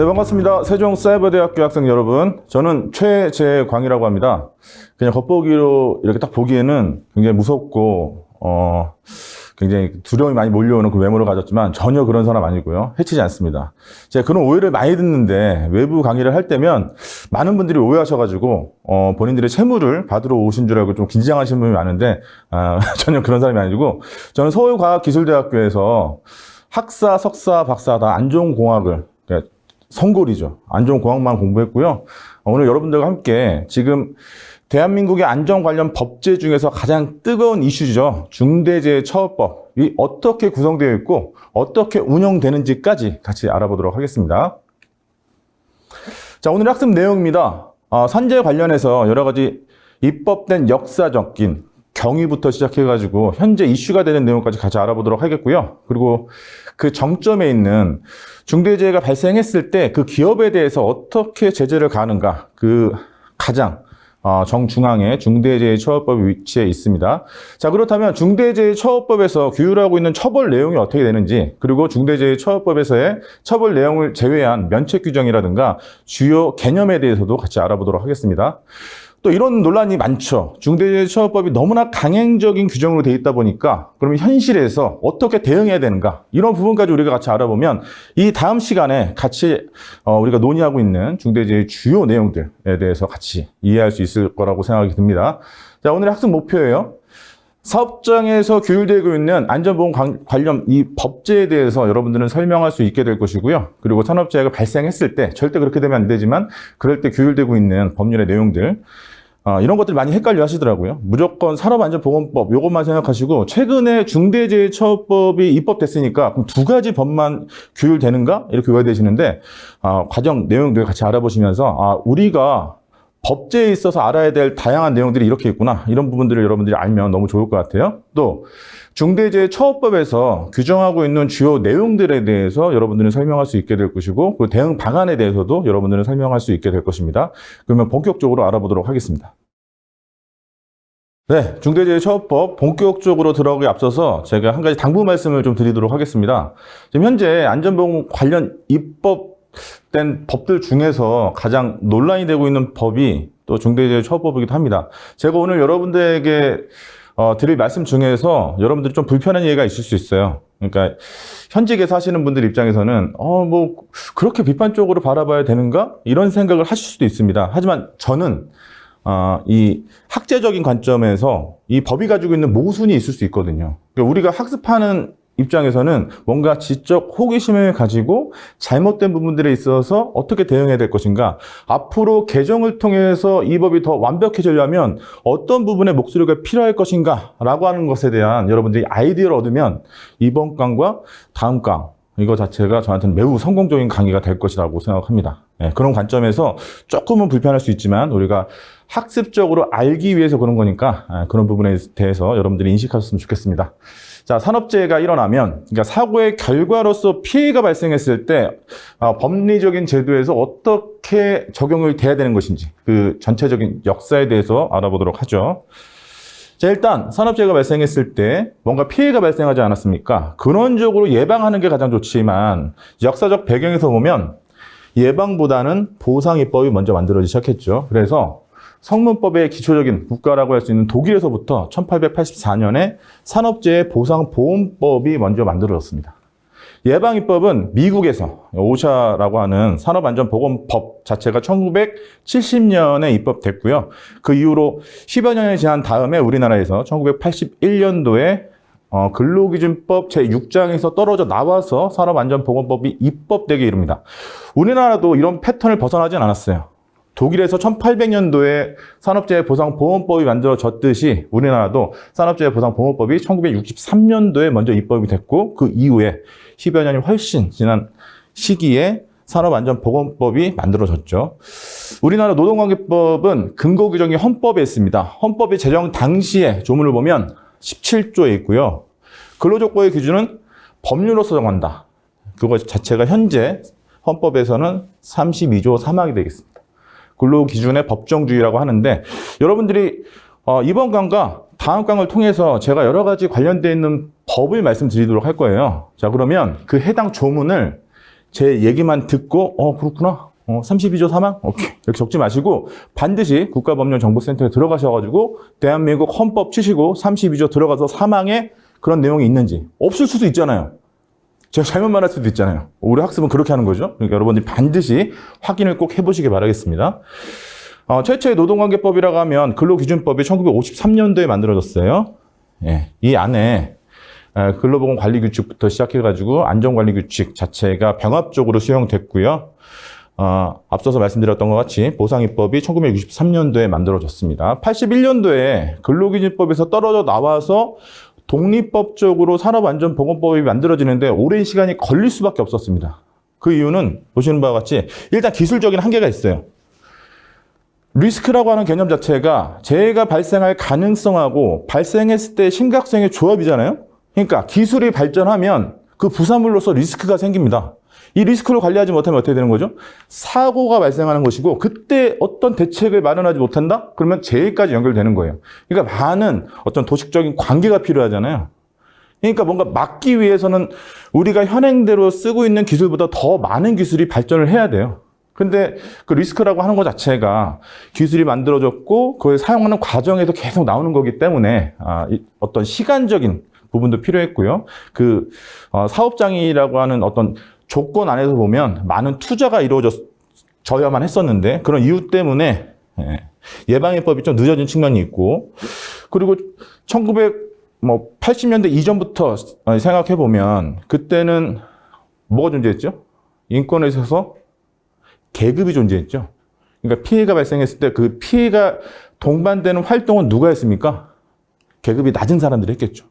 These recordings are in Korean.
네, 반갑습니다. 세종사이버대학교 학생 여러분. 저는 최재광이라고 합니다. 그냥 겉보기로 이렇게 딱 보기에는 굉장히 무섭고, 굉장히 두려움이 많이 몰려오는 그 외모를 가졌지만 전혀 그런 사람 아니고요. 해치지 않습니다. 제가 그런 오해를 많이 듣는데 외부 강의를 할 때면 많은 분들이 오해하셔가지고, 본인들의 채무를 받으러 오신 줄 알고 좀 긴장하시는 분이 많은데, 전혀 그런 사람이 아니고, 저는 서울과학기술대학교에서 학사, 석사, 박사 다 안전공학을, 그러니까 성골이죠. 안전공학만 공부했고요. 오늘 여러분들과 함께 지금 대한민국의 안전 관련 법제 중에서 가장 뜨거운 이슈죠. 중대재해처벌법이 어떻게 구성되어 있고 어떻게 운영되는지까지 같이 알아보도록 하겠습니다. 자, 오늘 학습 내용입니다. 산재 관련해서 여러 가지 입법된 역사적인 경위부터 시작해가지고 현재 이슈가 되는 내용까지 같이 알아보도록 하겠고요. 그리고 그 정점에 있는 중대재해가 발생했을 때 그 기업에 대해서 어떻게 제재를 가하는가, 그 가장 정중앙에 중대재해처벌법이 위치해 있습니다. 자, 그렇다면 중대재해처벌법에서 규율하고 있는 처벌 내용이 어떻게 되는지, 그리고 중대재해처벌법에서의 처벌 내용을 제외한 면책 규정이라든가 주요 개념에 대해서도 같이 알아보도록 하겠습니다. 또 이런 논란이 많죠. 중대재해처벌법이 너무나 강행적인 규정으로 되어 있다 보니까 그러면 현실에서 어떻게 대응해야 되는가, 이런 부분까지 우리가 같이 알아보면 이 다음 시간에 같이 우리가 논의하고 있는 중대재해 주요 내용들에 대해서 같이 이해할 수 있을 거라고 생각이 듭니다. 자, 오늘의 학습 목표예요. 사업장에서 규율되고 있는 안전보험 관련 이 법제에 대해서 여러분들은 설명할 수 있게 될 것이고요. 그리고 산업재해가 발생했을 때, 절대 그렇게 되면 안 되지만 그럴 때 규율되고 있는 법률의 내용들, 이런 것들 많이 헷갈려 하시더라고요. 무조건 산업안전보건법 이것만 생각하시고 최근에 중대재해처벌법이 입법됐으니까 그럼 두 가지 법만 규율되는가? 이렇게 오해되시는데, 과정 내용들 같이 알아보시면서 우리가 법제에 있어서 알아야 될 다양한 내용들이 이렇게 있구나, 이런 부분들을 여러분들이 알면 너무 좋을 것 같아요. 또 중대재해처벌법에서 규정하고 있는 주요 내용들에 대해서 여러분들은 설명할 수 있게 될 것이고, 그 대응 방안에 대해서도 여러분들은 설명할 수 있게 될 것입니다. 그러면 본격적으로 알아보도록 하겠습니다. 네, 중대재해처벌법 본격적으로 들어가기 앞서서 제가 한 가지 당부 말씀을 좀 드리도록 하겠습니다. 지금 현재 안전보험 관련 입법된 법들 중에서 가장 논란이 되고 있는 법이 또 중대재해처벌법이기도 합니다. 제가 오늘 여러분들에게 드릴 말씀 중에서 여러분들이 좀 불편한 예가 있을 수 있어요. 그러니까 현직에 사시는 분들 입장에서는 뭐 그렇게 비판적으로 바라봐야 되는가? 이런 생각을 하실 수도 있습니다. 하지만 저는 이 학제적인 관점에서 이 법이 가지고 있는 모순이 있을 수 있거든요. 그러니까 우리가 학습하는 입장에서는 뭔가 지적 호기심을 가지고 잘못된 부분들에 있어서 어떻게 대응해야 될 것인가, 앞으로 개정을 통해서 이 법이 더 완벽해지려면 어떤 부분에 목소리가 필요할 것인가 라고 하는 것에 대한 여러분들이 아이디어를 얻으면 이번 강과 다음 강, 이거 자체가 저한테는 매우 성공적인 강의가 될 것이라고 생각합니다. 네, 그런 관점에서 조금은 불편할 수 있지만 우리가 학습적으로 알기 위해서 그런 거니까 그런 부분에 대해서 여러분들이 인식하셨으면 좋겠습니다. 자, 산업재해가 일어나면, 그러니까 사고의 결과로서 피해가 발생했을 때 법리적인 제도에서 어떻게 적용이 돼야 되는 것인지, 그 전체적인 역사에 대해서 알아보도록 하죠. 자, 일단 산업재해가 발생했을 때 뭔가 피해가 발생하지 않았습니까? 근원적으로 예방하는 게 가장 좋지만 역사적 배경에서 보면 예방보다는 보상입법이 먼저 만들어지기 시작했죠. 그래서 성문법의 기초적인 국가라고 할 수 있는 독일에서부터 1884년에 산업재해보상보험법이 먼저 만들어졌습니다. 예방입법은 미국에서 오샤라고 하는 산업안전보건법 자체가 1970년에 입법됐고요. 그 이후로 10여 년이 지난 다음에 우리나라에서 1981년도에 근로기준법 제6장에서 떨어져 나와서 산업안전보건법이 입법되게 이릅니다. 우리나라도 이런 패턴을 벗어나진 않았어요. 독일에서 1800년도에 산업재해보상보험법이 만들어졌듯이 우리나라도 산업재해보상보험법이 1963년도에 먼저 입법이 됐고, 그 이후에 10여 년이 훨씬 지난 시기에 산업안전보건법이 만들어졌죠. 우리나라 노동관계법은 근거 규정이 헌법에 있습니다. 헌법이 제정 당시에 조문을 보면 17조에 있고요. 근로조건의 기준은 법률로서 정한다. 그거 자체가 현재 헌법에서는 32조 3항이 되겠습니다. 근로기준의 법정주의라고 하는데, 여러분들이 이번 강과 다음 강을 통해서 제가 여러 가지 관련되어 있는 법을 말씀드리도록 할 거예요. 자, 그러면 그 해당 조문을 제 얘기만 듣고 그렇구나. 32조 사망? 오케이. 이렇게 적지 마시고 반드시 국가법령정보센터에 들어가셔가지고 대한민국 헌법 치시고 32조 들어가서 사망에 그런 내용이 있는지. 없을 수도 있잖아요. 제가 잘못 말할 수도 있잖아요. 우리 학습은 그렇게 하는 거죠. 그러니까 여러분들이 반드시 확인을 꼭 해보시기 바라겠습니다. 최초의 노동관계법이라고 하면 근로기준법이 1953년도에 만들어졌어요. 예, 이 안에 근로보건관리규칙부터 시작해가지고 안전관리규칙 자체가 병합적으로 수용됐고요. 앞서서 말씀드렸던 것 같이 보상입법이 1963년도에 만들어졌습니다. 81년도에 근로기준법에서 떨어져 나와서 독립법적으로 산업안전보건법이 만들어지는데 오랜 시간이 걸릴 수밖에 없었습니다. 그 이유는 보시는 바와 같이 일단 기술적인 한계가 있어요. 리스크라고 하는 개념 자체가 재해가 발생할 가능성하고 발생했을 때 심각성의 조합이잖아요. 그러니까 기술이 발전하면 그 부산물로서 리스크가 생깁니다. 이 리스크를 관리하지 못하면 어떻게 되는 거죠? 사고가 발생하는 것이고 그때 어떤 대책을 마련하지 못한다? 그러면 재해까지 연결되는 거예요. 그러니까 많은 어떤 도식적인 관계가 필요하잖아요. 그러니까 뭔가 막기 위해서는 우리가 현행대로 쓰고 있는 기술보다 더 많은 기술이 발전을 해야 돼요. 근데 그 리스크라고 하는 것 자체가 기술이 만들어졌고 그걸 사용하는 과정에서 계속 나오는 거기 때문에 어떤 시간적인 부분도 필요했고요. 사업장이라고 하는 어떤 조건 안에서 보면 많은 투자가 이루어져야만 했었는데 그런 이유 때문에 예방의법이 좀 늦어진 측면이 있고 그리고 1980년대 이전부터 생각해 보면 그때는 뭐가 존재했죠? 인권에 있어서 계급이 존재했죠. 그러니까 피해가 발생했을 때 그 피해가 동반되는 활동은 누가 했습니까? 계급이 낮은 사람들이 했겠죠.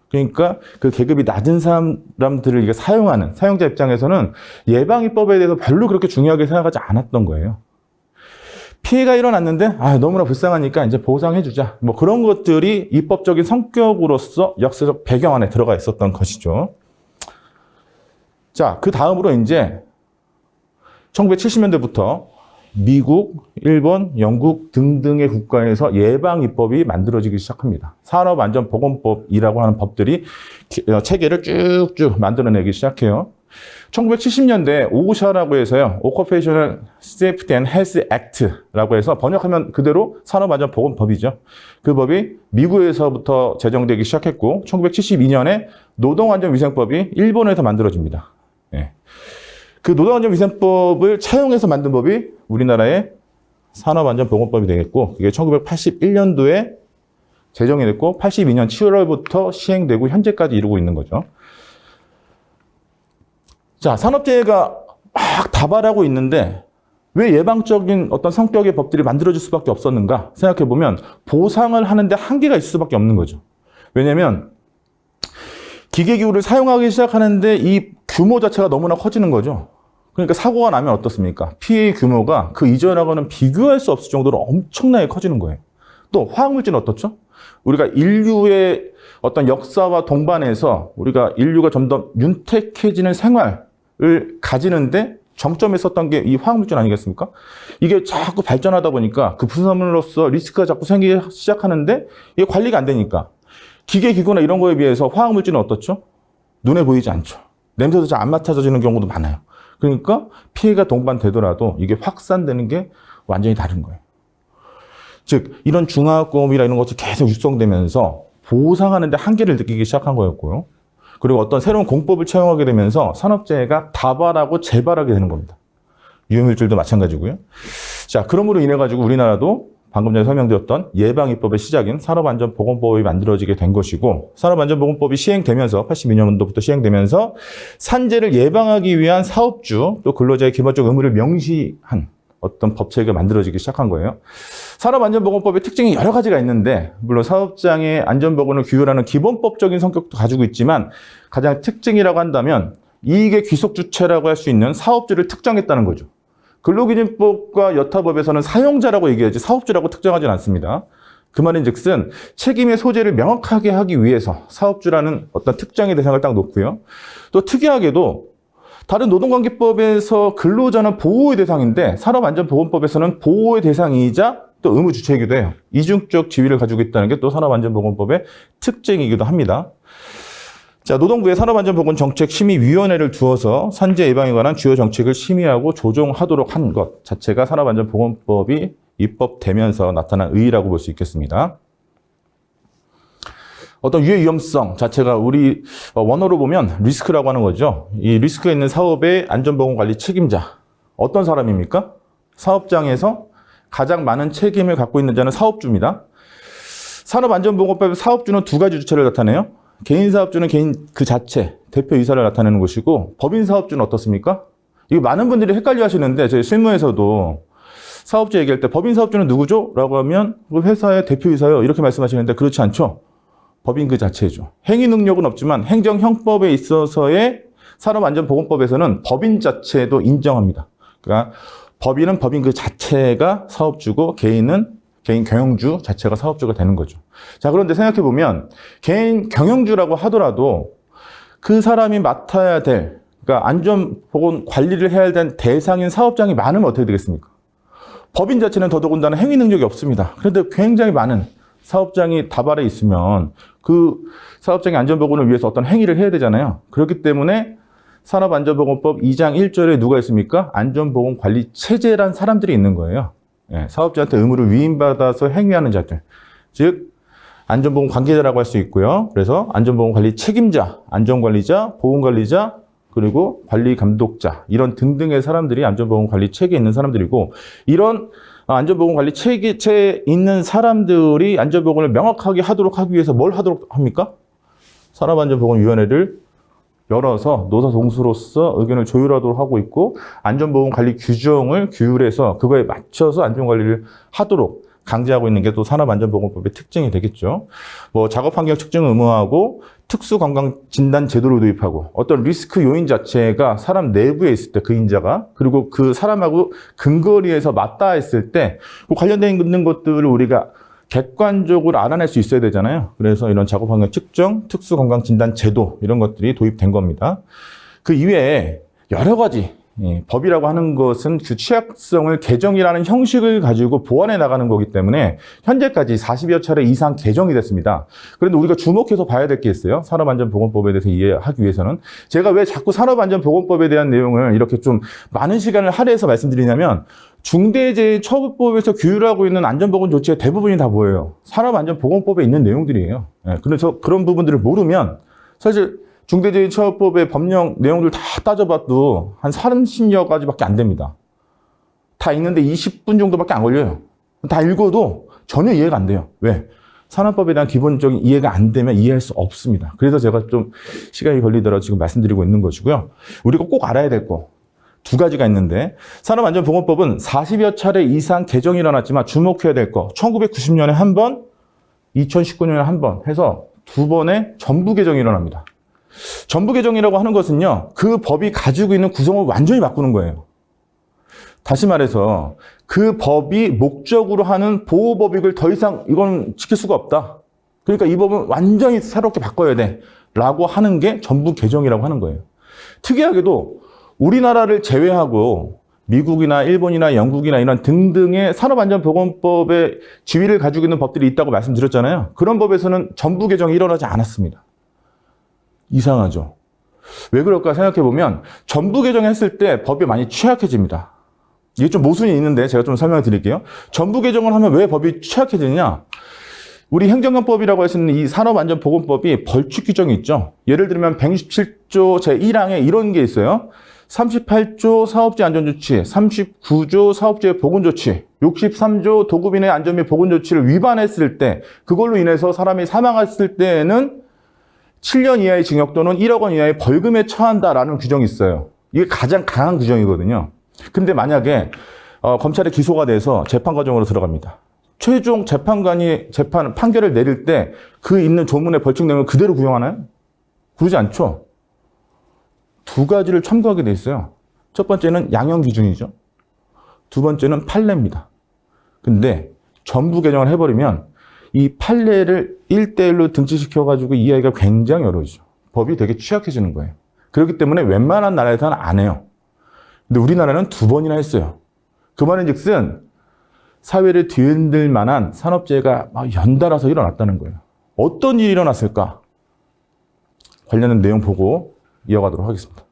그러니까 그 계급이 낮은 사람들을 사용하는 사용자 입장에서는 예방입법에 대해서 별로 그렇게 중요하게 생각하지 않았던 거예요. 피해가 일어났는데 너무나 불쌍하니까 이제 보상해주자. 뭐 그런 것들이 입법적인 성격으로서 역사적 배경 안에 들어가 있었던 것이죠. 자, 그 다음으로 이제 1970년대부터 미국, 일본, 영국 등등의 국가에서 예방입법이 만들어지기 시작합니다. 산업안전보건법이라고 하는 법들이 체계를 쭉쭉 만들어내기 시작해요. 1970년대 오샤라고 해서요. Occupational Safety and Health Act라고 해서 번역하면 그대로 산업안전보건법이죠. 그 법이 미국에서부터 제정되기 시작했고 1972년에 노동안전위생법이 일본에서 만들어집니다. 예. 그 노동안전위생법을 차용해서 만든 법이 우리나라의 산업안전보건법이 되겠고 그게 1981년도에 제정이 됐고 82년 7월부터 시행되고 현재까지 이루고 있는 거죠. 자, 산업재해가 막 다발하고 있는데 왜 예방적인 어떤 성격의 법들이 만들어질 수밖에 없었는가 생각해보면 보상을 하는데 한계가 있을 수밖에 없는 거죠. 왜냐하면 기계기구를 사용하기 시작하는데 이 규모 자체가 너무나 커지는 거죠. 그러니까 사고가 나면 어떻습니까? 피해의 규모가 그 이전하고는 비교할 수 없을 정도로 엄청나게 커지는 거예요. 또 화학물질은 어떻죠? 우리가 인류의 어떤 역사와 동반해서 우리가 인류가 좀 더 윤택해지는 생활을 가지는데 정점에 섰던 게 이 화학물질 아니겠습니까? 이게 자꾸 발전하다 보니까 그 부산물로서 리스크가 자꾸 생기기 시작하는데 이게 관리가 안 되니까 기계기구나 이런 거에 비해서 화학물질은 어떻죠? 눈에 보이지 않죠. 냄새도 잘 안 맡아지는 경우도 많아요. 그러니까 피해가 동반되더라도 이게 확산되는 게 완전히 다른 거예요. 즉 이런 중화학공업이나 이런 것들이 계속 육성되면서 보상하는 데 한계를 느끼기 시작한 거였고요. 그리고 어떤 새로운 공법을 채용하게 되면서 산업재해가 다발하고 재발하게 되는 겁니다. 유해물질도 마찬가지고요. 자, 그러므로 인해 가지고 우리나라도 방금 전에 설명드렸던 예방입법의 시작인 산업안전보건법이 만들어지게 된 것이고 산업안전보건법이 시행되면서 82년도부터 시행되면서 산재를 예방하기 위한 사업주 또 근로자의 기본적 의무를 명시한 어떤 법체가 만들어지기 시작한 거예요. 산업안전보건법의 특징이 여러 가지가 있는데 물론 사업장의 안전보건을 규율하는 기본법적인 성격도 가지고 있지만 가장 특징이라고 한다면 이익의 귀속주체라고 할 수 있는 사업주를 특정했다는 거죠. 근로기준법과 여타법에서는 사용자라고 얘기하지 사업주라고 특정하지 않습니다. 그 말인즉슨 책임의 소재를 명확하게 하기 위해서 사업주라는 어떤 특정의 대상을 딱 놓고요. 또 특이하게도 다른 노동관계법에서 근로자는 보호의 대상인데 산업안전보건법에서는 보호의 대상이자 또 의무주체이기도 해요. 이중적 지위를 가지고 있다는 게 또 산업안전보건법의 특징이기도 합니다. 자, 노동부의 산업안전보건정책심의위원회를 두어서 산재 예방에 관한 주요 정책을 심의하고 조정하도록 한 것 자체가 산업안전보건법이 입법되면서 나타난 의의라고 볼 수 있겠습니다. 어떤 유해 위험성 자체가 우리 원어로 보면 리스크라고 하는 거죠. 이 리스크가 있는 사업의 안전보건관리 책임자. 어떤 사람입니까? 사업장에서 가장 많은 책임을 갖고 있는 자는 사업주입니다. 산업안전보건법의 사업주는 두 가지 주체를 나타내요. 개인사업주는 개인 그 자체, 대표이사를 나타내는 것이고, 법인사업주는 어떻습니까? 이거 많은 분들이 헷갈려 하시는데, 저희 실무에서도 사업주 얘기할 때 법인사업주는 누구죠? 라고 하면 그 회사의 대표이사요. 이렇게 말씀하시는데 그렇지 않죠? 법인 그 자체죠. 행위 능력은 없지만 행정형법에 있어서의 산업안전보건법에서는 법인 자체도 인정합니다. 그러니까 법인은 법인 그 자체가 사업주고 개인은 개인 경영주 자체가 사업주가 되는 거죠. 자, 그런데 생각해보면 개인 경영주라고 하더라도 그 사람이 맡아야 될, 그러니까 안전보건 관리를 해야 될 대상인 사업장이 많으면 어떻게 되겠습니까? 법인 자체는 더더군다나 행위 능력이 없습니다. 그런데 굉장히 많은 사업장이 다발에 있으면 그 사업장의 안전보건을 위해서 어떤 행위를 해야 되잖아요. 그렇기 때문에 산업안전보건법 2장 1절에 누가 있습니까? 안전보건관리체제란 사람들이 있는 거예요. 예, 사업자한테 의무를 위임받아서 행위하는 자들. 즉, 안전보건 관계자라고 할 수 있고요. 그래서 안전보건관리 책임자, 안전관리자, 보건관리자, 그리고 관리감독자 이런 등등의 사람들이 안전보건관리 체계에 있는 사람들이고 이런 안전보건관리 체계에 있는 사람들이 안전보건을 명확하게 하도록 하기 위해서 뭘 하도록 합니까? 산업안전보건위원회를 열어서 노사 동수로서 의견을 조율하도록 하고 있고 안전보건관리 규정을 규율해서 그거에 맞춰서 안전관리를 하도록 강제하고 있는 게 또 산업안전보건법의 특징이 되겠죠. 뭐 작업환경 측정 의무화하고 특수건강진단제도를 도입하고 어떤 리스크 요인 자체가 사람 내부에 있을 때 그 인자가 그리고 그 사람하고 근거리에서 맞닿아 있을 때 관련되어 있는 것들을 우리가 객관적으로 알아낼 수 있어야 되잖아요. 그래서 이런 작업환경 측정, 특수건강진단제도 이런 것들이 도입된 겁니다. 그 이외에 여러 가지 법이라고 하는 것은 그 취약성을 개정이라는 형식을 가지고 보완해 나가는 거기 때문에 현재까지 40여 차례 이상 개정이 됐습니다. 그런데 우리가 주목해서 봐야 될 게 있어요. 산업안전보건법에 대해서 이해하기 위해서는. 제가 왜 자꾸 산업안전보건법에 대한 내용을 이렇게 좀 많은 시간을 할애해서 말씀드리냐면 중대재해처벌법에서 규율하고 있는 안전보건 조치의 대부분이 다 뭐예요? 산업안전보건법에 있는 내용들이에요. 그래서 그런 부분들을 모르면 사실 중대재해처벌법의 법령 내용들 다 따져봐도 한 30여 가지밖에 안 됩니다. 다 읽는데 20분 정도밖에 안 걸려요. 다 읽어도 전혀 이해가 안 돼요. 왜? 산업법에 대한 기본적인 이해가 안 되면 이해할 수 없습니다. 그래서 제가 좀 시간이 걸리더라도 지금 말씀드리고 있는 것이고요. 우리가 꼭 알아야 될 거 두 가지가 있는데 산업안전보건법은 40여 차례 이상 개정이 일어났지만 주목해야 될 거 1990년에 한 번, 2019년에 한 번 해서 두 번의 전부 개정이 일어납니다. 전부 개정이라고 하는 것은요, 그 법이 가지고 있는 구성을 완전히 바꾸는 거예요. 다시 말해서 그 법이 목적으로 하는 보호법익을 더 이상 이건 지킬 수가 없다. 그러니까 이 법은 완전히 새롭게 바꿔야 돼. 라고 하는 게 전부 개정이라고 하는 거예요. 특이하게도 우리나라를 제외하고 미국이나 일본이나 영국이나 이런 등등의 산업안전보건법의 지위를 가지고 있는 법들이 있다고 말씀드렸잖아요. 그런 법에서는 전부 개정이 일어나지 않았습니다. 이상하죠. 왜 그럴까 생각해보면 전부 개정했을 때 법이 많이 취약해집니다. 이게 좀 모순이 있는데 제가 좀 설명을 드릴게요. 전부 개정을 하면 왜 법이 취약해지느냐? 우리 행정관법이라고 할 수 있는 이 산업안전보건법이 벌칙 규정이 있죠. 예를 들면 167조 제1항에 이런 게 있어요. 38조 사업재 안전조치, 39조 사업재 보건조치, 63조 도급인의 안전 및 보건조치를 위반했을 때 그걸로 인해서 사람이 사망했을 때에는 7년 이하의 징역 또는 1억 원 이하의 벌금에 처한다라는 규정이 있어요. 이게 가장 강한 규정이거든요. 근데 만약에 검찰에 기소가 돼서 재판 과정으로 들어갑니다. 최종 재판관이 판결을 내릴 때 그 있는 조문의 벌칙 내용을 그대로 구형하나요? 그러지 않죠. 두 가지를 첨부하게 돼 있어요. 첫 번째는 양형 기준이죠. 두 번째는 판례입니다. 근데 전부 개정을 해버리면 이 판례를 1대1로 등치시켜가지고 이해하기가 굉장히 어려워지죠. 법이 되게 취약해지는 거예요. 그렇기 때문에 웬만한 나라에서는 안 해요. 근데 우리나라는 두 번이나 했어요. 그 말은 즉슨 사회를 뒤흔들 만한 산업재해가 막 연달아서 일어났다는 거예요. 어떤 일이 일어났을까? 관련된 내용 보고 이어가도록 하겠습니다.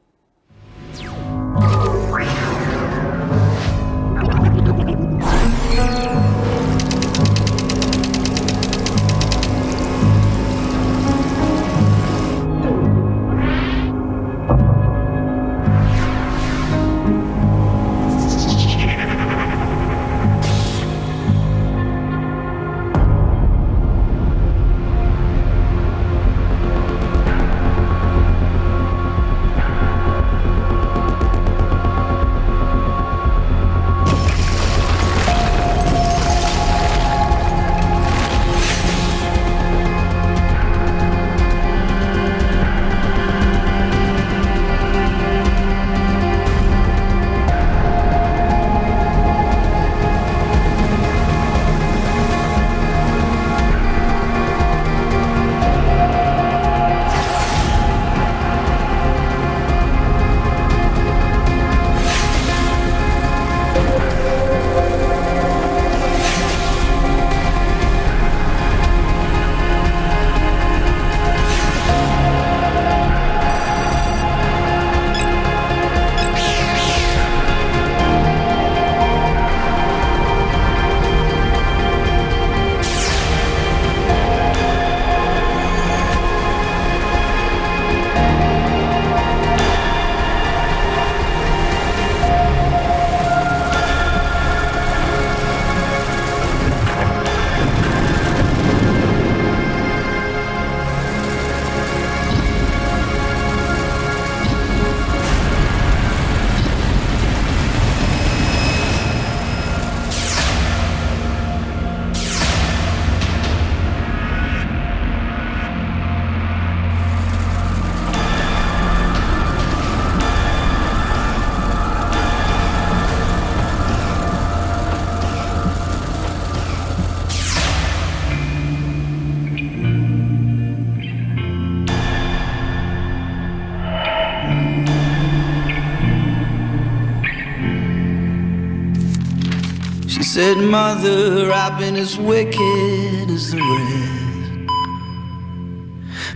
She said, Mother, I've been as wicked as the rest,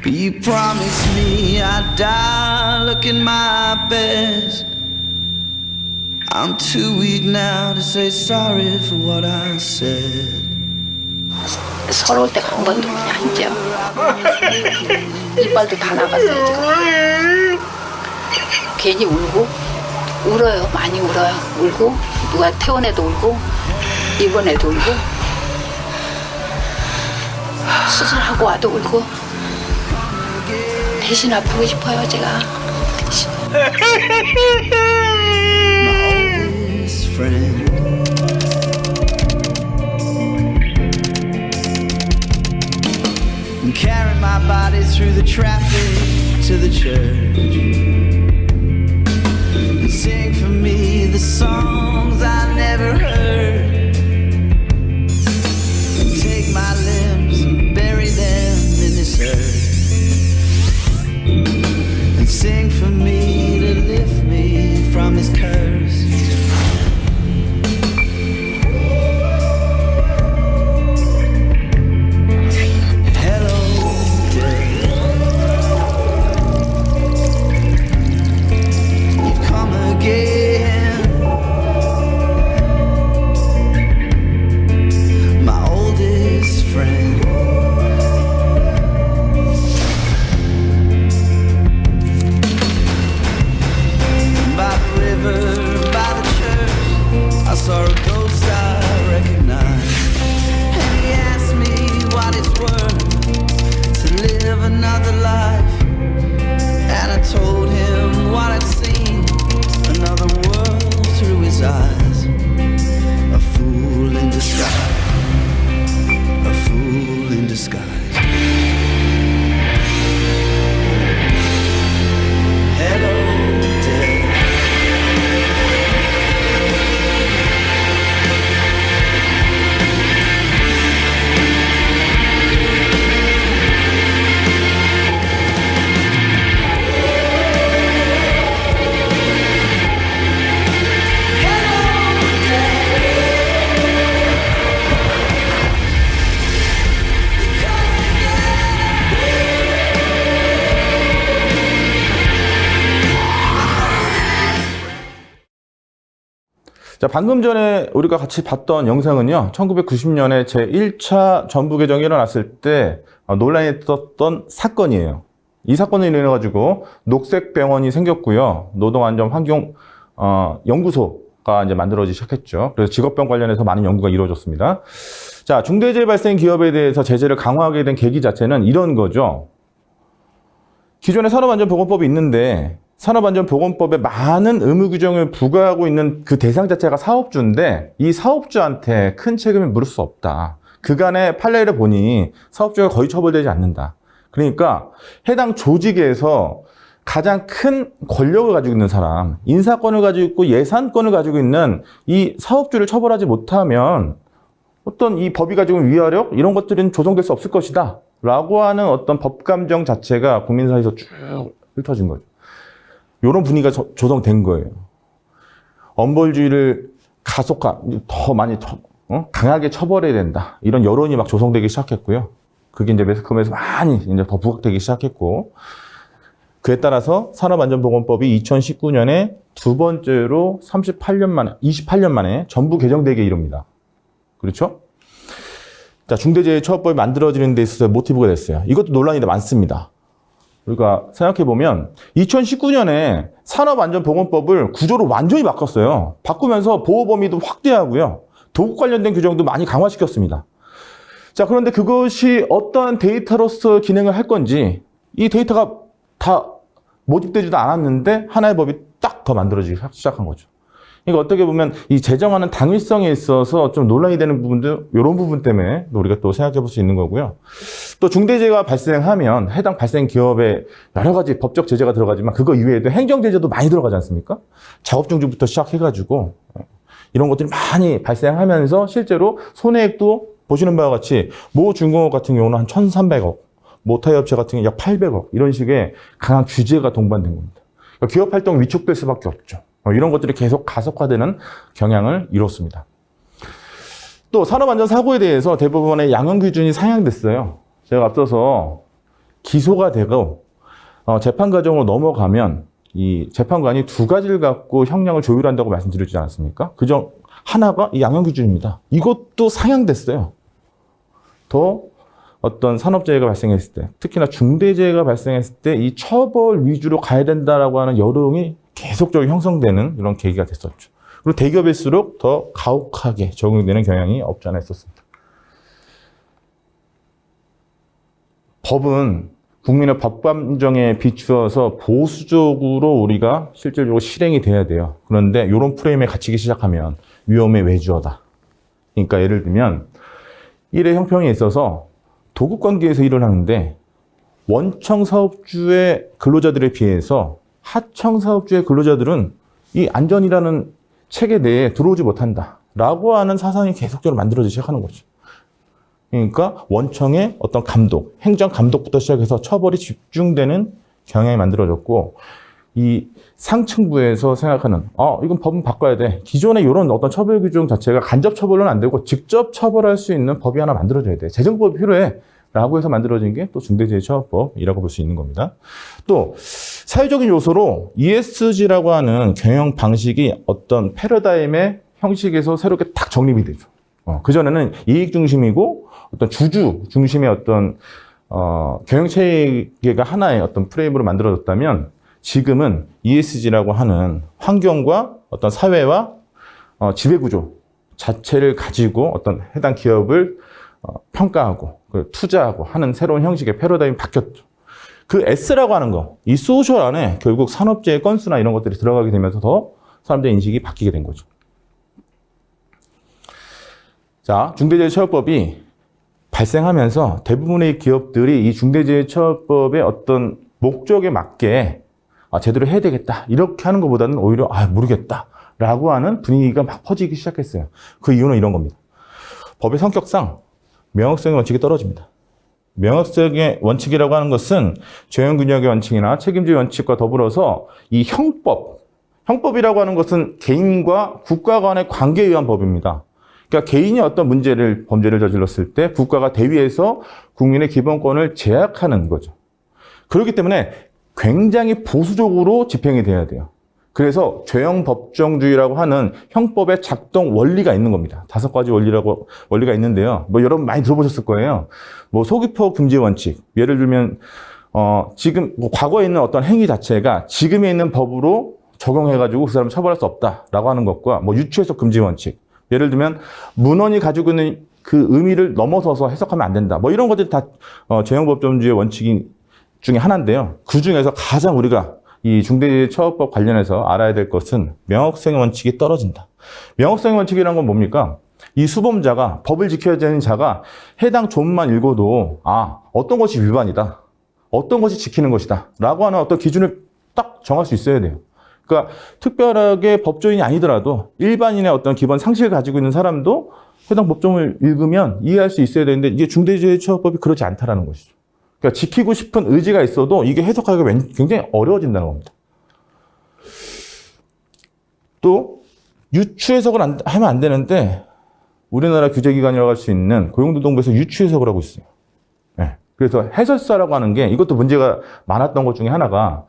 but you promised me I'd die looking my best. I'm too weak now to say sorry for what I said. 서러울 때가 한 번도 없냐 이제 이빨도 다 나갔어요 지금. 괜히 울고 울어요. 많이 울어요. 울고 누가 퇴원해도 울고 입원해도 울고 수술하고 와도 울고 대신 아프고 싶어요 제가. 대신. Carry my body through the traffic to the church and sing for me the songs I never heard, and take my limbs and bury them in this earth, and sing for me to lift me from this curse. 자, 방금 전에 우리가 같이 봤던 영상은요, 1990년에 제1차 전부 개정이 일어났을 때 논란이 떴던 사건이에요. 이 사건으로 인해가지고 녹색병원이 생겼고요. 노동안전환경 연구소가 이제 만들어지기 시작했죠. 그래서 직업병 관련해서 많은 연구가 이루어졌습니다. 자, 중대재해 발생 기업에 대해서 제재를 강화하게 된 계기 자체는 이런 거죠. 기존에 산업안전보건법이 있는데 산업안전보건법에 많은 의무 규정을 부과하고 있는 그 대상 자체가 사업주인데 이 사업주한테 큰 책임을 물을 수 없다. 그간의 판례를 보니 사업주가 거의 처벌되지 않는다. 그러니까 해당 조직에서 가장 큰 권력을 가지고 있는 사람, 인사권을 가지고 있고 예산권을 가지고 있는 이 사업주를 처벌하지 못하면 어떤 이 법이 가지고 있는 위화력 이런 것들은 조성될 수 없을 것이다 라고 하는 어떤 법감정 자체가 국민 사회에서 쭉 훑어진 거죠. 이런 분위기가 조성된 거예요. 엄벌주의를 더 많이 강하게 처벌해야 된다. 이런 여론이 막 조성되기 시작했고요. 그게 이제 매스컴에서 많이 이제 더 부각되기 시작했고, 그에 따라서 산업안전보건법이 2019년에 두 번째로 28년 만에 전부 개정되게 이릅니다. 그렇죠? 자, 중대재해처벌법이 만들어지는 데 있어서 모티브가 됐어요. 이것도 논란이 많습니다. 우리가 생각해보면 2019년에 산업안전보건법을 구조를 완전히 바꿨어요. 바꾸면서 보호 범위도 확대하고요. 도국 관련된 규정도 많이 강화시켰습니다. 자, 그런데 그것이 어떠한 데이터로서 기능을 할 건지 이 데이터가 다 모집되지도 않았는데 하나의 법이 딱 더 만들어지기 시작한 거죠. 그러니까 어떻게 보면 이 제정하는 당위성에 있어서 좀 논란이 되는 부분도 이런 부분 때문에 우리가 또 생각해 볼 수 있는 거고요. 또 중대재해가 발생하면 해당 발생 기업에 여러 가지 법적 제재가 들어가지만 그거 이외에도 행정 제재도 많이 들어가지 않습니까? 작업 중지부터 시작해가지고 이런 것들이 많이 발생하면서 실제로 손해액도 보시는 바와 같이 모 중공업 같은 경우는 한 1,300억, 모타이업체 같은 경우는 약 800억 이런 식의 강한 규제가 동반된 겁니다. 그러니까 기업 활동이 위축될 수밖에 없죠. 이런 것들이 계속 가속화되는 경향을 이뤘습니다. 또 산업안전사고에 대해서 대부분의 양형 기준이 상향됐어요. 제가 앞서서 기소가 되고 재판 과정으로 넘어가면 이 재판관이 두 가지를 갖고 형량을 조율한다고 말씀드리지 않았습니까? 그중 하나가 이 양형 기준입니다. 이것도 상향됐어요. 더 어떤 산업재해가 발생했을 때, 특히나 중대재해가 발생했을 때 이 처벌 위주로 가야 된다라고 하는 여론이 계속적으로 형성되는 이런 계기가 됐었죠. 그리고 대기업일수록 더 가혹하게 적용되는 경향이 없지 않아 있었습니다. 법은 국민의 법감정에 비추어서 보수적으로 우리가 실질적으로 실행이 돼야 돼요. 그런데 이런 프레임에 갇히기 시작하면 위험의 외주어다. 그러니까 예를 들면 일의 형평에 있어서 도급관계에서 일을 하는데 원청 사업주의 근로자들에 비해서 하청 사업주의 근로자들은 이 안전이라는 체계 내에 들어오지 못한다 라고 하는 사상이 계속적으로 만들어지기 시작하는 거죠. 그러니까 원청의 어떤 감독, 행정 감독부터 시작해서 처벌이 집중되는 경향이 만들어졌고, 이 상층부에서 생각하는 이건 법은 바꿔야 돼. 기존의 이런 어떤 처벌 규정 자체가 간접 처벌은 안 되고 직접 처벌할 수 있는 법이 하나 만들어져야 돼. 재정법이 필요해. 라고 해서 만들어진 게 또 중대재해처벌법이라고 볼 수 있는 겁니다. 또 사회적인 요소로 ESG라고 하는 경영 방식이 어떤 패러다임의 형식에서 새롭게 딱 정립이 되죠. 그전에는 이익 중심이고 어떤 주주 중심의 어떤 경영 체계가 하나의 어떤 프레임으로 만들어졌다면 지금은 ESG라고 하는 환경과 어떤 사회와 지배구조 자체를 가지고 어떤 해당 기업을 평가하고 투자하고 하는 새로운 형식의 패러다임이 바뀌었죠. 그 S라고 하는 거, 이 소셜 안에 결국 산업재해 건수나 이런 것들이 들어가게 되면서 더 사람들의 인식이 바뀌게 된 거죠. 자, 중대재해처벌법이 발생하면서 대부분의 기업들이 이 중대재해처벌법의 어떤 목적에 맞게 제대로 해야 되겠다 이렇게 하는 것보다는 오히려 모르겠다 라고 하는 분위기가 막 퍼지기 시작했어요. 그 이유는 이런 겁니다. 법의 성격상 명확성의 원칙이 떨어집니다. 명확성의 원칙이라고 하는 것은 죄형균형의 원칙이나 책임주의 원칙과 더불어서 이 형법이라고 하는 것은 개인과 국가 간의 관계에 의한 법입니다. 그러니까 개인이 어떤 범죄를 저질렀을 때 국가가 대위해서 국민의 기본권을 제약하는 거죠. 그렇기 때문에 굉장히 보수적으로 집행이 돼야 돼요. 그래서 죄형 법정주의라고 하는 형법의 작동 원리가 있는 겁니다. 5가지 원리가 있는데요. 뭐 여러분 많이 들어보셨을 거예요. 뭐 소기포 금지 원칙. 예를 들면 지금 뭐 과거에 있는 어떤 행위 자체가 지금에 있는 법으로 적용해가지고 그 사람을 처벌할 수 없다라고 하는 것과 뭐 유추해석 금지 원칙. 예를 들면 문헌이 가지고 있는 그 의미를 넘어서서 해석하면 안 된다. 뭐 이런 것들이 다 죄형 법정주의의 원칙 중에 하나인데요. 그 중에서 가장 우리가 이 중대재해처벌법 관련해서 알아야 될 것은 명확성의 원칙이 떨어진다. 명확성의 원칙이라는 건 뭡니까? 이 수범자가, 법을 지켜야 되는 자가 해당 조문만 읽어도 어떤 것이 위반이다. 어떤 것이 지키는 것이다. 라고 하는 어떤 기준을 딱 정할 수 있어야 돼요. 그러니까 특별하게 법조인이 아니더라도 일반인의 어떤 기본 상식을 가지고 있는 사람도 해당 법조문을 읽으면 이해할 수 있어야 되는데 이게 중대재해처벌법이 그렇지 않다라는 것이죠. 그러니까 지키고 싶은 의지가 있어도 이게 해석하기가 굉장히 어려워진다는 겁니다. 또 유추해석을 하면 안 되는데 우리나라 규제기관이라고 할 수 있는 고용노동부에서 유추해석을 하고 있어요. 네. 그래서 해설사라고 하는 게 이것도 문제가 많았던 것 중에 하나가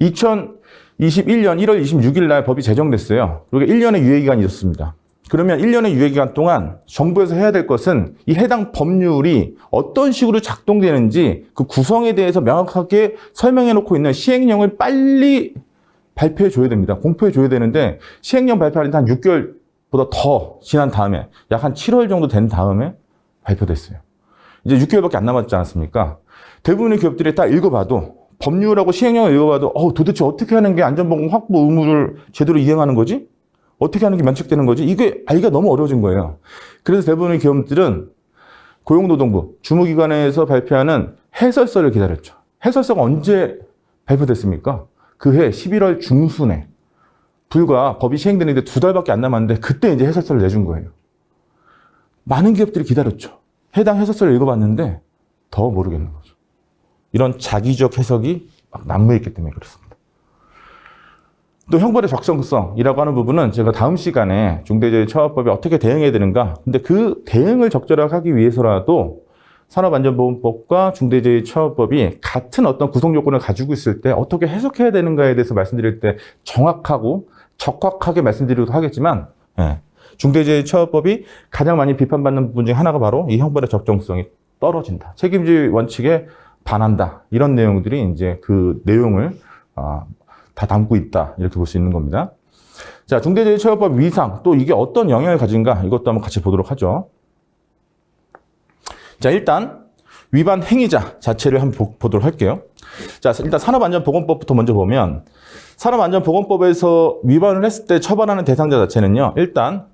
2021년 1월 26일 날 법이 제정됐어요. 그리고 1년의 유예기간이 있었습니다. 그러면 1년의 유예기간 동안 정부에서 해야 될 것은 이 해당 법률이 어떤 식으로 작동되는지 그 구성에 대해서 명확하게 설명해 놓고 있는 시행령을 빨리 발표해 줘야 됩니다. 공표해 줘야 되는데 시행령 발표한 한 6개월보다 더 지난 다음에 약 한 7월 정도 된 다음에 발표됐어요. 이제 6개월밖에 안 남았지 않습니까? 대부분의 기업들이 딱 읽어봐도 법률하고 시행령을 읽어봐도 도대체 어떻게 하는 게 안전보건 확보 의무를 제대로 이행하는 거지? 어떻게 하는 게 면책되는 거지? 이게 알기가 너무 어려워진 거예요. 그래서 대부분의 기업들은 고용노동부, 주무기관에서 발표하는 해설서를 기다렸죠. 해설서가 언제 발표됐습니까? 그해 11월 중순에 불과 법이 시행되는데 2달밖에 안 남았는데 그때 이제 해설서를 내준 거예요. 많은 기업들이 기다렸죠. 해당 해설서를 읽어봤는데 더 모르겠는 거죠. 이런 자기적 해석이 막 난무했기 때문에 그렇습니다. 또 형벌의 적정성이라고 하는 부분은 제가 다음 시간에 중대재해처벌법이 어떻게 대응해야 되는가. 근데 그 대응을 적절하게 하기 위해서라도 산업안전보건법과 중대재해처벌법이 같은 어떤 구성 요건을 가지고 있을 때 어떻게 해석해야 되는가에 대해서 말씀드릴 때 정확하고 적확하게 말씀드리기도 하겠지만 중대재해처벌법이 가장 많이 비판받는 부분 중에 하나가 바로 이 형벌의 적정성이 떨어진다. 책임질 원칙에 반한다. 이런 내용들이 이제 그 내용을 다 담고 있다. 이렇게 볼 수 있는 겁니다. 자, 중대재해처벌법 위상, 또 이게 어떤 영향을 가진가, 이것도 한번 같이 보도록 하죠. 자, 일단, 위반 행위자 자체를 한번 보도록 할게요. 자, 일단 산업안전보건법부터 먼저 보면, 산업안전보건법에서 위반을 했을 때 처벌하는 대상자 자체는요, 일단,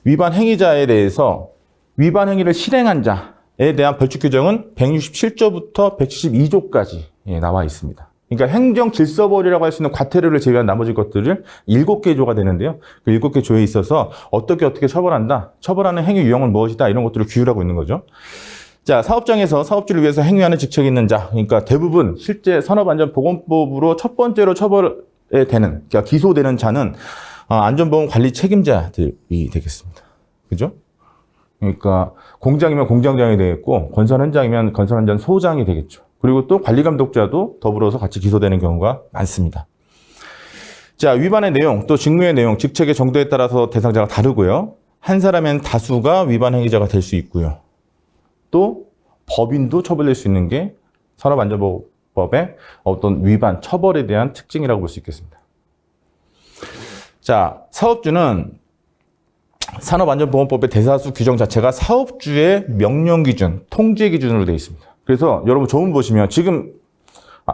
위반 행위자에 대해서 위반 행위를 실행한 자에 대한 벌칙 규정은 167조부터 172조까지 나와 있습니다. 그러니까 행정질서벌이라고 할 수 있는 과태료를 제외한 나머지 것들을 7개 조가 되는데요. 그 7개 조에 있어서 어떻게 처벌한다, 처벌하는 행위 유형은 무엇이다, 이런 것들을 규율하고 있는 거죠. 자, 사업장에서 사업주를 위해서 행위하는 직책이 있는 자, 그러니까 대부분 실제 산업안전보건법으로 첫 번째로 처벌에 되는, 그러니까 기소되는 자는 안전보건 관리 책임자들이 되겠습니다. 그죠? 그러니까 공장이면 공장장이 되겠고, 건설 현장이면 건설 현장 소장이 되겠죠. 그리고 또 관리감독자도 더불어서 같이 기소되는 경우가 많습니다. 자, 위반의 내용, 또 직무의 내용, 직책의 정도에 따라서 대상자가 다르고요. 한 사람엔 다수가 위반 행위자가 될 수 있고요. 또 법인도 처벌될 수 있는 게 산업안전보건법의 어떤 위반, 처벌에 대한 특징이라고 볼 수 있겠습니다. 자, 사업주는 산업안전보건법의 대사수 규정 자체가 사업주의 명령 기준, 통제 기준으로 되어 있습니다. 그래서 여러분 조문 보시면 지금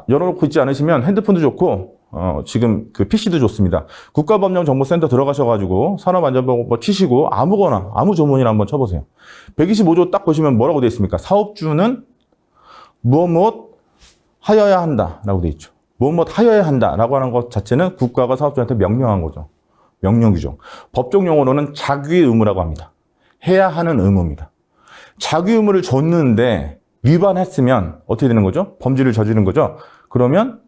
열어놓고 있지 않으시면 핸드폰도 좋고 지금 그 PC도 좋습니다. 국가법령정보센터 들어가셔가지고 산업안전보건법 치시고 아무거나 아무 조문이나 한번 쳐보세요. 125조 딱 보시면 뭐라고 되어 있습니까? 사업주는 무엇 하여야 한다라고 되어 있죠. 무엇 하여야 한다라고 하는 것 자체는 국가가 사업주한테 명령한 거죠. 명령 규정. 법적 용어로는 자귀 의무라고 합니다. 해야 하는 의무입니다. 자귀 의무를 줬는데 위반했으면 어떻게 되는 거죠? 범죄를 저지른 거죠? 그러면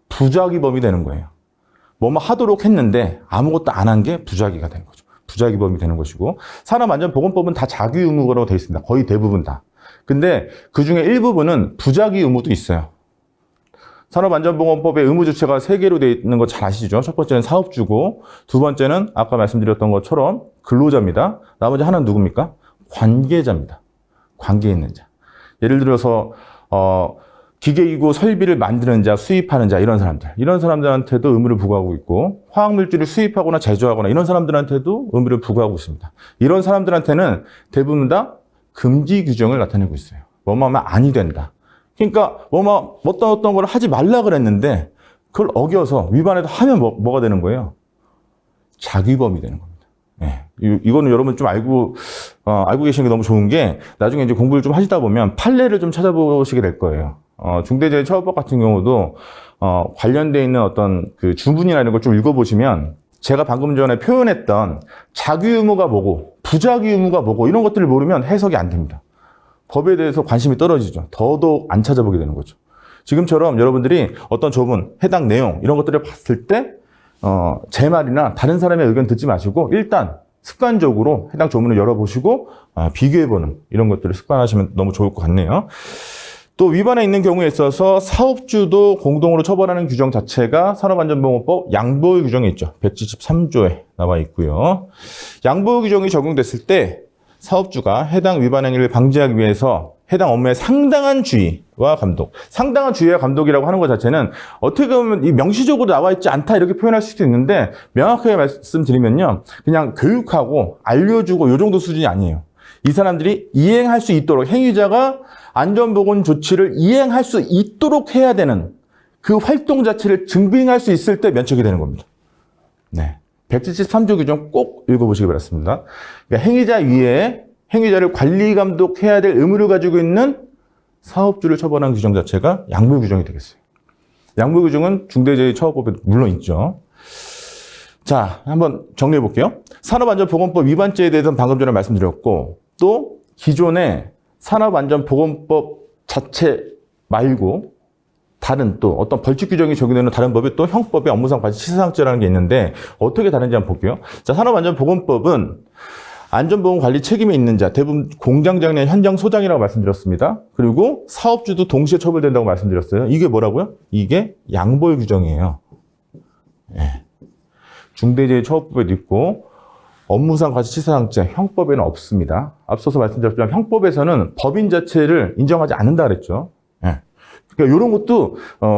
부작위범이 되는 거예요. 뭐뭐 하도록 했는데 아무것도 안 한 게 부작위가 되는 거죠. 부작위범이 되는 것이고, 산업안전보건법은 다 자귀 의무라고 되어 있습니다. 거의 대부분 다. 근데 그 중에 일부분은 부작위 의무도 있어요. 산업안전보건법의 의무주체가 3개로 되어 있는 거 잘 아시죠? 첫 번째는 사업주고, 두 번째는 아까 말씀드렸던 것처럼 근로자입니다. 나머지 하나는 누굽니까? 관계자입니다. 관계 있는 자. 예를 들어서 기계기구 설비를 만드는 자, 수입하는 자, 이런 사람들한테도 의무를 부과하고 있고, 화학물질을 수입하거나 제조하거나 이런 사람들한테도 의무를 부과하고 있습니다. 이런 사람들한테는 대부분 다 금지 규정을 나타내고 있어요. 뭐뭐 하면 아니 된다. 그러니까 어떤 걸 하지 말라 그랬는데 그걸 어겨서 위반해도 하면 뭐가 되는 거예요? 자규범이 되는 겁니다. 네. 이거는 여러분 좀 알고 계시는 게 너무 좋은 게, 나중에 이제 공부를 좀 하시다 보면 판례를 좀 찾아보시게 될 거예요. 중대재해처벌법 같은 경우도 관련되어 있는 어떤 그 주문이나 이런 걸 좀 읽어보시면, 제가 방금 전에 표현했던 자규 의무가 뭐고 부자규 의무가 뭐고 이런 것들을 모르면 해석이 안 됩니다. 법에 대해서 관심이 떨어지죠. 더더욱 안 찾아보게 되는 거죠. 지금처럼 여러분들이 어떤 조문, 해당 내용 이런 것들을 봤을 때 제 말이나 다른 사람의 의견 듣지 마시고 일단 습관적으로 해당 조문을 열어보시고 비교해보는 이런 것들을 습관하시면 너무 좋을 것 같네요. 또 위반에 있는 경우에 있어서 사업주도 공동으로 처벌하는 규정 자체가 산업안전보건법 양보의 규정에 있죠. 173조에 나와 있고요. 양보의 규정이 적용됐을 때 사업주가 해당 위반 행위를 방지하기 위해서 해당 업무에 상당한 주의와 감독. 상당한 주의와 감독이라고 하는 것 자체는 어떻게 보면 이 명시적으로 나와 있지 않다 이렇게 표현할 수도 있는데, 명확하게 말씀드리면요, 그냥 교육하고 알려주고 이 정도 수준이 아니에요. 이 사람들이 이행할 수 있도록, 행위자가 안전보건 조치를 이행할 수 있도록 해야 되는 그 활동 자체를 증빙할 수 있을 때 면책이 되는 겁니다. 네. 173조 규정 꼭 읽어보시기 바랍니다. 그러니까 행위자 위에 행위자를 관리 감독해야 될 의무를 가지고 있는 사업주를 처벌하는 규정 자체가 양보 규정이 되겠어요. 양보 규정은 중대재해처벌법에 물론 있죠. 자, 한번 정리해 볼게요. 산업안전보건법 위반죄에 대해서는 방금 전에 말씀드렸고, 또 기존의 산업안전보건법 자체 말고 다른 또 어떤 벌칙 규정이 적용되는 다른 법이 또 형법의 업무상 과실 치사상죄라는 게 있는데, 어떻게 다른지 한번 볼게요. 자, 산업안전보건법은 안전보건 관리 책임이 있는 자, 대부분 공장장이나 현장 소장이라고 말씀드렸습니다. 그리고 사업주도 동시에 처벌된다고 말씀드렸어요. 이게 뭐라고요? 이게 양보의 규정이에요. 네. 중대재해처벌법에도 있고 업무상 과실치사상죄 형법에는 없습니다. 앞서서 말씀드렸지만 형법에서는 법인 자체를 인정하지 않는다 그랬죠. 네. 그러니까 이런 것도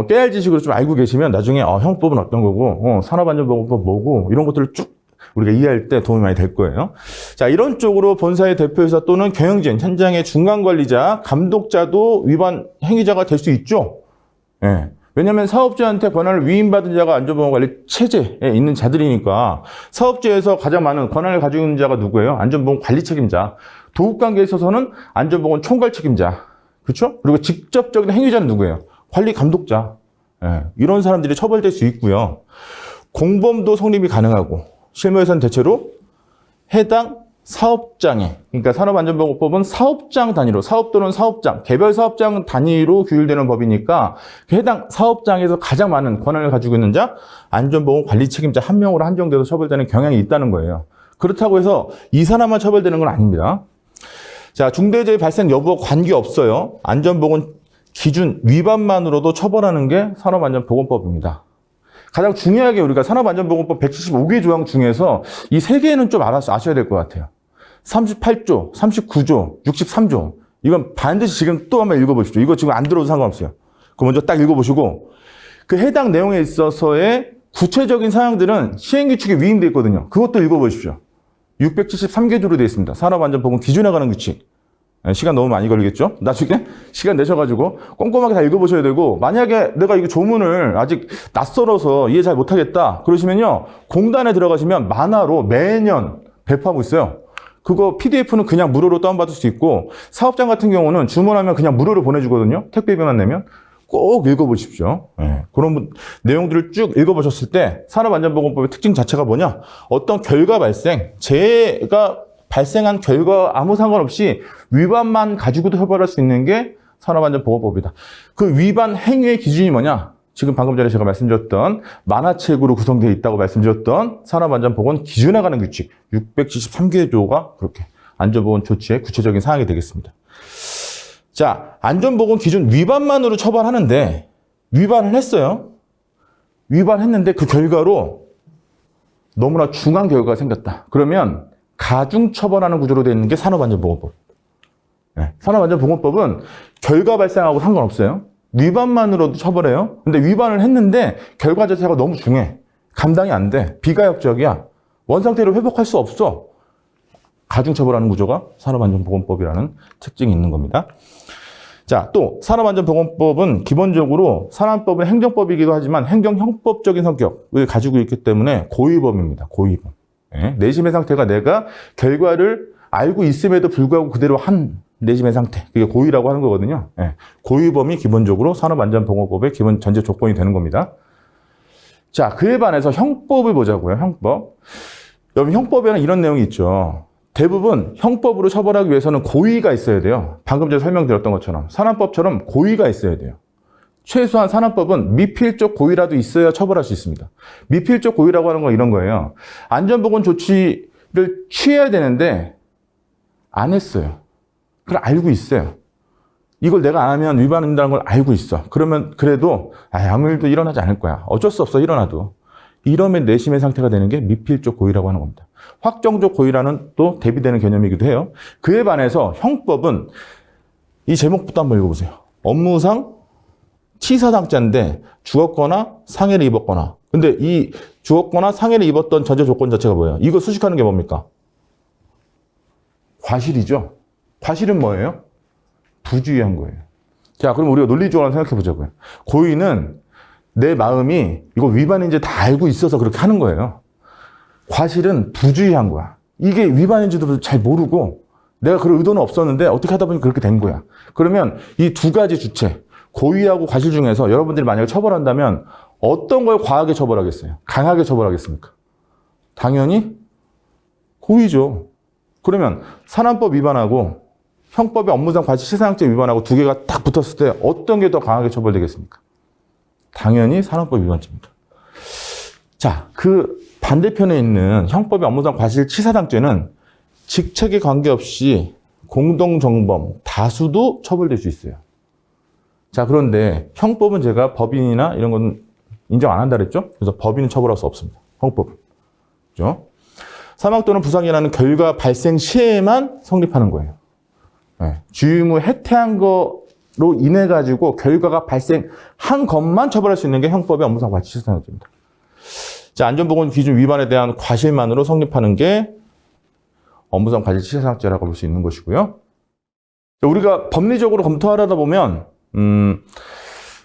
깨알 지식으로 좀 알고 계시면 나중에 형법은 어떤 거고 산업안전보건법 뭐고 이런 것들을 쭉 우리가 이해할 때 도움이 많이 될 거예요. 자, 이런 쪽으로 본사의 대표이사 또는 경영진, 현장의 중간관리자, 감독자도 위반 행위자가 될 수 있죠. 예. 왜냐하면 사업주한테 권한을 위임받은 자가 안전보건관리 체제에 있는 자들이니까, 사업주에서 가장 많은 권한을 가지고 있는 자가 누구예요? 안전보건관리 책임자. 도급관계에 있어서는 안전보건 총괄 책임자. 그렇죠? 그리고 직접적인 행위자는 누구예요? 관리 감독자. 예. 이런 사람들이 처벌될 수 있고요. 공범도 성립이 가능하고, 실무에서는 대체로 해당 사업장에, 그러니까 산업안전보건법은 사업장 단위로, 사업 또는 사업장, 개별 사업장 단위로 규율되는 법이니까 해당 사업장에서 가장 많은 권한을 가지고 있는 자, 안전보건 관리 책임자 한 명으로 한정돼서 처벌되는 경향이 있다는 거예요. 그렇다고 해서 이 사람만 처벌되는 건 아닙니다. 자, 중대재해 발생 여부와 관계없어요. 안전보건 기준 위반만으로도 처벌하는 게 산업안전보건법입니다. 가장 중요하게 우리가 산업안전보건법 175개 조항 중에서 이 3개는 좀 아셔야 될 것 같아요. 38조, 39조, 63조. 이건 반드시 지금 또 한번 읽어보십시오. 이거 지금 안 들어도 상관없어요. 그거 먼저 딱 읽어보시고, 그 해당 내용에 있어서의 구체적인 사항들은 시행규칙에 위임되어 있거든요. 그것도 읽어보십시오. 673개 조로 되어 있습니다. 산업안전보건 기준에 관한 규칙. 시간 너무 많이 걸리겠죠? 나중에 시간 내셔가지고 꼼꼼하게 다 읽어보셔야 되고, 만약에 내가 이거 조문을 아직 낯설어서 이해 잘 못하겠다 그러시면요, 공단에 들어가시면 만화로 매년 배포하고 있어요. 그거 PDF는 그냥 무료로 다운받을 수 있고, 사업장 같은 경우는 주문하면 그냥 무료로 보내주거든요. 택배비만 내면. 꼭 읽어보십시오. 네. 그런 내용들을 쭉 읽어보셨을 때 산업안전보건법의 특징 자체가 뭐냐? 어떤 결과 발생, 재해가 발생한 결과 아무 상관없이 위반만 가지고도 처벌할 수 있는 게 산업안전보건법이다. 그 위반 행위의 기준이 뭐냐? 지금 방금 전에 제가 말씀드렸던 만화책으로 구성되어 있다고 말씀드렸던 산업안전보건 기준에 관한 규칙 673개 조가 그렇게 안전보건 조치의 구체적인 사항이 되겠습니다. 자, 안전보건 기준 위반만으로 처벌하는데 위반을 했어요. 위반했는데 그 결과로 너무나 중한 결과가 생겼다. 그러면 가중처벌하는 구조로 되어 있는 게 산업안전보건법. 네. 산업안전보건법은 결과 발생하고 상관없어요. 위반만으로도 처벌해요. 근데 위반을 했는데 결과 자체가 너무 중해. 감당이 안 돼. 비가역적이야. 원상태로 회복할 수 없어. 가중처벌하는 구조가 산업안전보건법이라는 특징이 있는 겁니다. 자, 또 산업안전보건법은 기본적으로 산안법은 행정법이기도 하지만 행정형법적인 성격을 가지고 있기 때문에 고의범입니다. 고의범. 네. 내심의 상태가 내가 결과를 알고 있음에도 불구하고 그대로 한 내심의 상태. 그게 고의라고 하는 거거든요. 네. 고의범이 기본적으로 산업안전보건법의 기본 전제 조건이 되는 겁니다. 자, 그에 반해서 형법을 보자고요. 형법. 여러분, 형법에는 이런 내용이 있죠. 대부분 형법으로 처벌하기 위해서는 고의가 있어야 돼요. 방금 제가 설명드렸던 것처럼 산안법처럼 고의가 있어야 돼요. 최소한 산안법은 미필적 고의라도 있어야 처벌할 수 있습니다. 미필적 고의라고 하는 건 이런 거예요. 안전보건 조치를 취해야 되는데 안 했어요. 그걸 알고 있어요. 이걸 내가 안 하면 위반한다는 걸 알고 있어. 그러면 그래도 아무 일도 일어나지 않을 거야. 어쩔 수 없어, 일어나도. 이러면 내심의 상태가 되는 게 미필적 고의라고 하는 겁니다. 확정적 고의라는 또 대비되는 개념이기도 해요. 그에 반해서 형법은 이 제목부터 한번 읽어보세요. 업무상 치사상죄인데 죽었거나 상해를 입었거나. 근데 이 죽었거나 상해를 입었던 전제 조건 자체가 뭐예요? 이거 수식하는 게 뭡니까? 과실이죠. 과실은 뭐예요? 부주의한 거예요. 자, 그럼 우리가 논리적으로 생각해 보자고요. 고의는 내 마음이 이거 위반인지 다 알고 있어서 그렇게 하는 거예요. 과실은 부주의한 거야. 이게 위반인지도 잘 모르고 내가 그럴 의도는 없었는데 어떻게 하다 보니 그렇게 된 거야. 그러면 이 두 가지 주체, 고의하고 과실 중에서 여러분들이 만약에 처벌한다면 어떤 걸 과하게 처벌하겠어요? 강하게 처벌하겠습니까? 당연히 고의죠. 그러면 산안법 위반하고 형법의 업무상 과실 치사상죄 위반하고 두 개가 딱 붙었을 때 어떤 게 더 강하게 처벌되겠습니까? 당연히 산안법 위반죄입니다. 자, 그 반대편에 있는 형법의 업무상 과실 치사상죄는 직책에 관계없이 공동정범, 다수도 처벌될 수 있어요. 자, 그런데 형법은 제가 법인이나 이런 건 인정 안 한다 그랬죠? 그래서 법인은 처벌할 수 없습니다. 형법은. 그죠? 사망 또는 부상이라는 결과 발생 시에만 성립하는 거예요. 네. 주의무 해태한 거로 인해 가지고 결과가 발생한 것만 처벌할 수 있는 게 형법의 업무상 과실 치사상죄입니다. 자, 안전보건 기준 위반에 대한 과실만으로 성립하는 게 업무상 과실 치사상죄라고 볼 수 있는 것이고요. 자, 우리가 법리적으로 검토하다 보면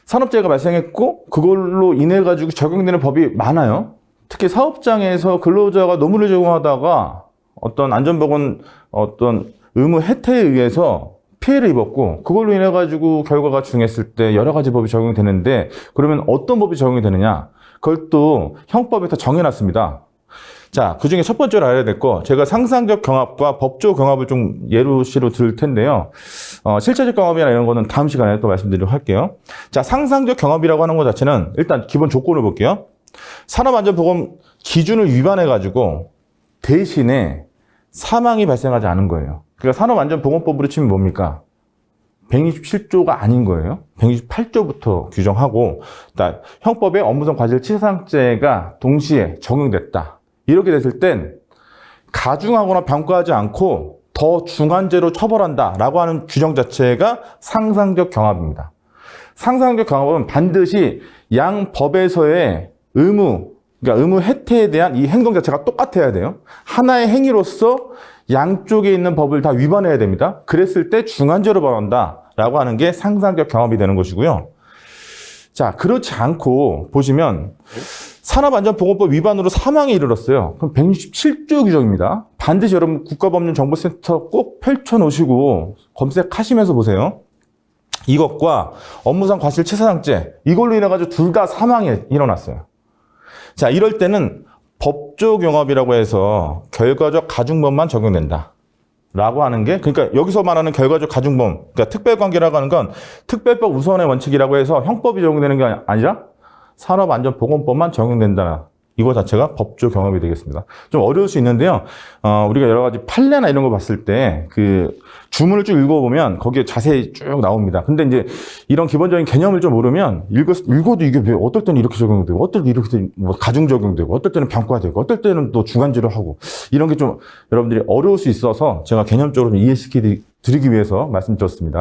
산업재해가 발생했고 그걸로 인해 가지고 적용되는 법이 많아요. 특히 사업장에서 근로자가 노무를 제공하다가 어떤 안전보건 어떤 의무 해태에 의해서 피해를 입었고 그걸로 인해 가지고 결과가 중했을 때 여러 가지 법이 적용이 되는데 그러면 어떤 법이 적용이 되느냐? 그걸 또 형법에서 정해놨습니다. 자, 그 중에 첫 번째로 알아야 될 거, 제가 상상적 경합과 법조 경합을 좀 예시로 들 텐데요. 실체적 경합이나 이런 거는 다음 시간에 또 말씀드리도록 할게요. 자, 상상적 경합이라고 하는 것 자체는 일단 기본 조건을 볼게요. 산업안전보건 기준을 위반해가지고 대신에 사망이 발생하지 않은 거예요. 그러니까 산업안전보건법으로 치면 뭡니까? 127조가 아닌 거예요. 128조부터 규정하고 형법의 업무상 과실 치사상죄가 동시에 적용됐다. 이렇게 됐을 땐 가중하거나 병가하지 않고 더 중한 죄로 처벌한다라고 하는 규정 자체가 상상적 경합입니다. 상상적 경합은 반드시 양 법에서의 의무, 그러니까 의무 해태에 대한 이 행동 자체가 똑같아야 돼요. 하나의 행위로서 양쪽에 있는 법을 다 위반해야 됩니다. 그랬을 때 중한죄로 벌한다라고 하는 게 상상적 경합이 되는 것이고요. 자, 그렇지 않고 보시면 산업안전보건법 위반으로 사망에 이르렀어요. 그럼 167조 규정입니다. 반드시 여러분 국가법령정보센터 꼭 펼쳐놓으시고 검색하시면서 보세요. 이것과 업무상 과실치사상죄, 이걸로 인해가지고 둘 다 사망에 일어났어요. 자, 이럴 때는 법조경합이라고 해서 결과적 가중범만 적용된다. 라고 하는 게, 그러니까 여기서 말하는 결과적 가중범, 그러니까 특별관계라고 하는 건 특별법 우선의 원칙이라고 해서 형법이 적용되는 게 아니라 산업안전보건법만 적용된다. 이거 자체가 법조 경험이 되겠습니다. 좀 어려울 수 있는데요. 우리가 여러 가지 판례나 이런 거 봤을 때 그 주문을 쭉 읽어보면 거기에 자세히 쭉 나옵니다. 근데 이제 이런 기본적인 개념을 좀 모르면 읽어도 이게 왜 어떨 때는 이렇게 적용되고 어떨 때는 이렇게 뭐 가중 적용되고 어떨 때는 병과되고 어떨 때는 또 주관제로 하고 이런 게 좀 여러분들이 어려울 수 있어서 제가 개념적으로 좀 이해시켜 드리기 위해서 말씀드렸습니다.